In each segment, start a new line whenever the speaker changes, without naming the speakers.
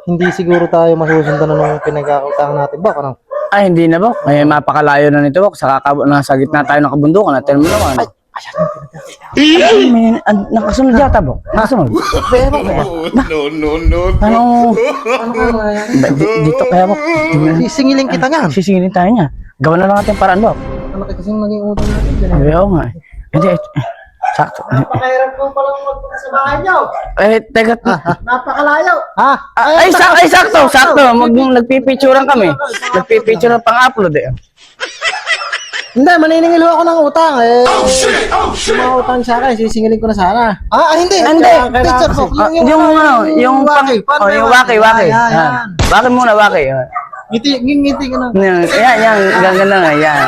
hindi siguro tayo masusundan na nung pinagkakautangan natin ba? Ano?
Ay, hindi na, Bok. Ay, mapakalayo na nito, Bok. Nasa gitna tayo ng kabundukan. Natin mo naman. Ay, may nakasunod yata, Bok. Nakasunod.
No.
Ano? Dito kaya, Bok.
Sisingilin kita nga.
Sisingilin tayo niya. Gawa na lang natin paraan, Bok.
Ano kasing naging utang natin?
Ay, oo nga. Hindi, sakto.
Napakahirap po palang magpunta sa bahay niyo.
Teka.
Napakalayo.
Sakto. Nagpipicturean kami. Nagpipicturean pang-upload eh.
Hindi, maniningil ako ng utang eh. Yung mga utang sa akin, sisingilin ko na sana. Hindi. Picture book.
Yung
waki.
Yung waki.
Yan.
Waki muna, waki.
Ngiti ka na.
Yan, gaganda nga, yan.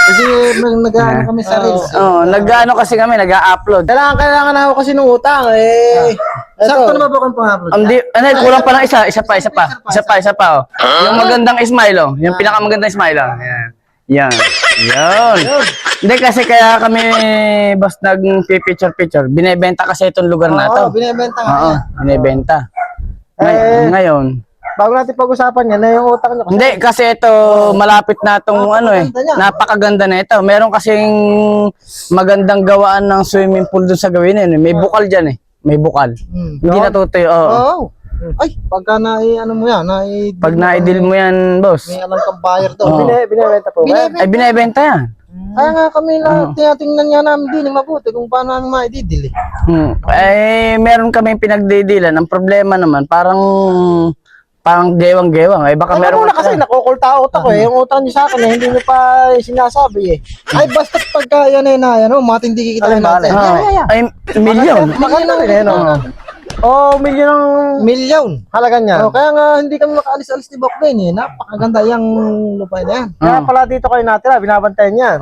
Kasi nag-ano kami sa reels.
Nag-ano kasi kami, nag-upload.
Kailangan na ako kasi ng utang eh. Sakto na ba ba kung pang-upload?
Kulang pa ng isa pa. Oh. Yung magandang smile, oh. Yung pinakamagandang smile, oh. Yan. Hindi kasi kaya kami boss nag-picture. Binebenta kasi itong lugar na to.
Binebenta nga.
Oo, binebenta. Ngayon.
Bago natin pag-usapan yan, na yung utang nyo.
Hindi, kasi ito malapit na itong napakaganda na ito. Meron kasing magandang gawaan ng swimming pool dun sa gawin eh. May bukal dyan eh. May bukal. Hindi natutuyo. Oo.
Ay, pagka ano mo yan,
pag na-deal mo yan, boss.
may alam kang buyer doon. Binibenta po ba?
Ay, binebenta yan.
Kaya nga kami lang, tinatingnan nga namin din mabuti kung paano namin maididili.
Eh, meron kami pinagdidilan. Ang problema naman, parang gewang-gewang. Ay, baka meron
kasi nakukulta ako eh. Yung utang niyo sa akin eh, hindi niyo pa sinasabi eh. Ay, basta pagka yan eh na, matindi kita natin.
Ay, milyon.
Maganda rin eh, milyon halaga niya. Kaya nga hindi kami makaalis-alis ni Bokben eh. Napakaganda yung lupa na yan. Kaya pala dito kayo natira, binabantayan yan.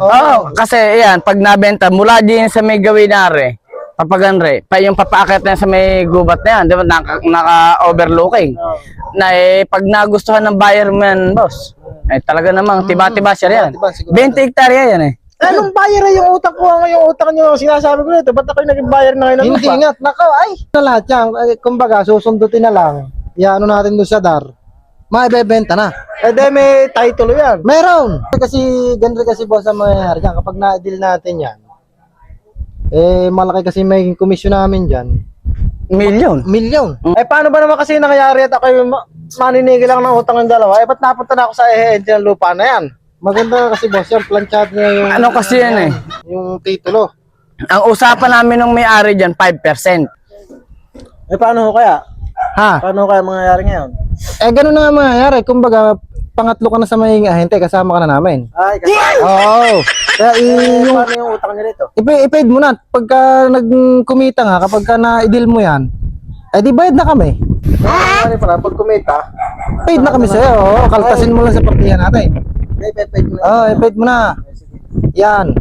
Kasi yan, pag nabenta, mula din sa may gawinare, papaganre, yung papaakit na sa may gubat na yan, di ba, naka-overlooking. Na pag nagustuhan ng buyer mo yan, boss, talaga namang tiba-tiba siya yan. 20 hektarya yan eh.
Anong buyer yung utang ko? Yung utang nyo, sinasabi ko nito, ba't ako yung naging buyer na ngayon? Hindi nga, na lahat yan. Kumbaga, susundutin na lang. Ano natin doon sa DAR. Maibebenta na. May title yan. Meron. Kasi, ganito kasi boss ang mangyayari dyan. Kapag na-deal natin yan, malaki kasi may commission namin dyan. Milyon. Paano ba naman kasi nangyayari at ako yung maninigil lang ng utang ng dalawa? Ba't napunta na ako sa ng lupa na yan? Maganda kasi boss yan, planchad niya yung...
Ano kasi yan eh?
Yung titulo.
Ang usapan namin ng may-ari dyan, 5%.
Paano ho kaya? Paano kaya mangyayari ngayon? Ganun na nga mangyayari. Kumbaga, pangatlo ka na sa may ahente, kasama ka na namin. Ay, kasama. Oo. Kaya paano yung utang niya rito? I-paid mo na. Pagka nagkumita nga, kapag ka na-deal mo yan, di bayad na kami. Pag kumita, paid na kami sa'yo. Kaltasin mo lang sa partihan natin. I-paid mo na. Yan.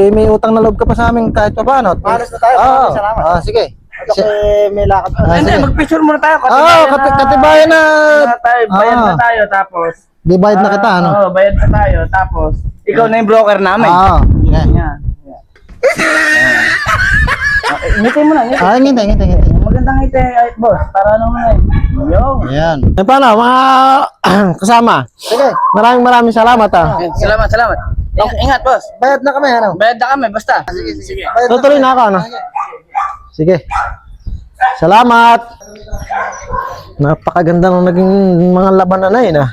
May utang na loob ka pa sa amin kahit pa paano. Paano na tayo? Salamat. Sige. May lakad pa.
Hindi, mag-picture muna tayo.
Katibayan na.
Bayad na tayo, tapos.
Di bayad na kita, ano?
Bayad na tayo, tapos. Ikaw na yung broker namin. Yan. Ngiti mo na, ngiti. Magandang ngiti, boss. Para naman
Ayan. Paano, mga kasama? Sige. Maraming salamat
Salamat. Ingat, boss.
Bayad na kami, ano?
Bayad na kami, basta. Sige.
Tutuloy na ako, ano? Sige. Salamat. Napakaganda ng naging mga labanan na yun, ah.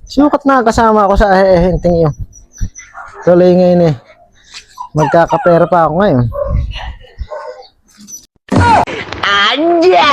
Sukat na kasama ako sa henting yun. Tuloy ngayon eh. Magkakapera pa ako ngayon.
Anja!